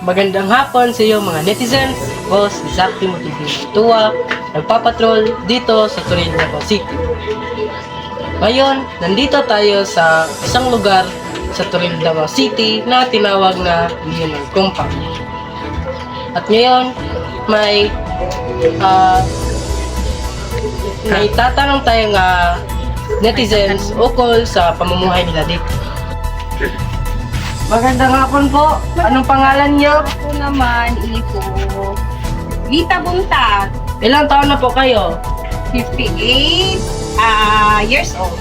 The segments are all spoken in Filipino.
Magandang hapon sa iyo mga netizens. Ako si Zach Timothy Tua, nagpapatrol dito sa Toril, Davao City. Ngayon, nandito tayo sa isang lugar sa Toril, Davao City na tinawag na Union Compound. At ngayon, may tatanong tayong netizens ukol sa pamumuhay nila dito. Magandang hapon po. Anong pangalan niyo? Ako naman, Iko. Lita Bunta, Ilang taon na po kayo? 58 years old.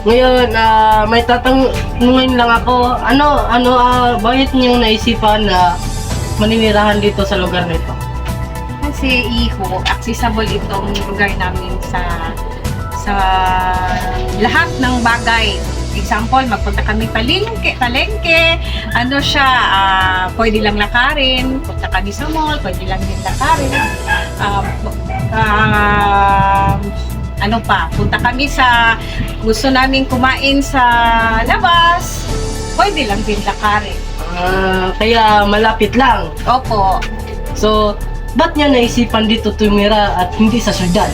Ngayon, may tatanungin lang ako. Bakit niyo naisipan na maninirahan dito sa lugar nito? Kasi Iko, accessible itong lugar namin sa lahat ng bagay. Example, magpunta kami palengke, pwede lang lakarin, punta kami sa mall, pwede lang din lakarin. Punta kami sa, gusto namin kumain sa labas, pwede lang din lakarin. Kaya malapit lang. Opo. So, ba't niya naisipan dito tumira at hindi sa syudad?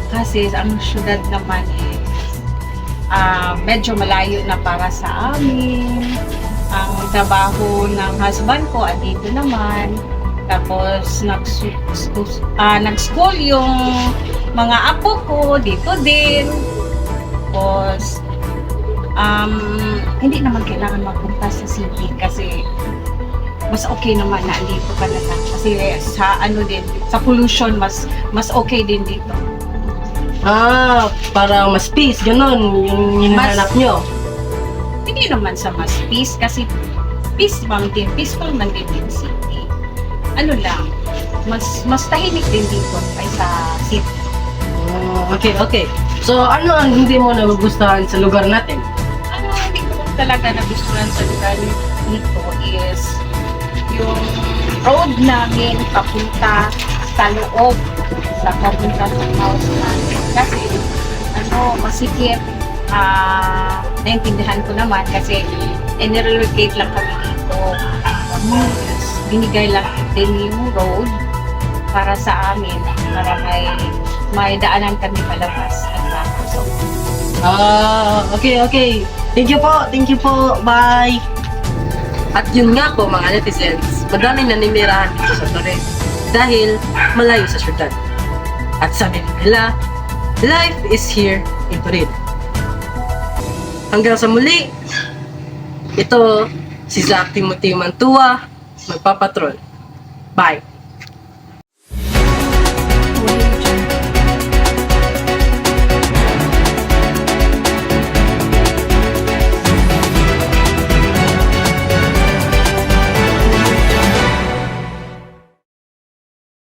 Kasi ang syudad naman medyo malayo na para sa amin. Ang trabaho ng husband ko andito naman. Tapos nag-school yung mga apo ko dito din. Tapos hindi naman kailangan magpunta sa city kasi mas okay naman na dito ka na lang. Kasi sa pollution mas okay din dito. Parang mas peace, ganun, yung hinahanap nyo. Hindi naman sa mas peace, kasi peaceful man din yung city. Mas tahimik din dito kaysa city. Okay. So, ano ang hindi mo nagugustuhan sa lugar natin? Hindi ko talaga nagustuhan sa lugar nito is yung road namin papunta sa loob, sa papunta sa house namin. Kasi, masikip, naintindihan ko naman kasi nirelocate lang kami dito. Binigay lang din yung road para sa amin, para may daanan kami palabas at papasok. Okay. Thank you po. Bye. At yun nga po mga netizens, madaming naninirahan dito sa Toril dahil malayo sa syudad. At sabi nila, life is here in Toril. Hanggang sa muli, ito si Zach Timothy Mantua, magpapatrol. Bye!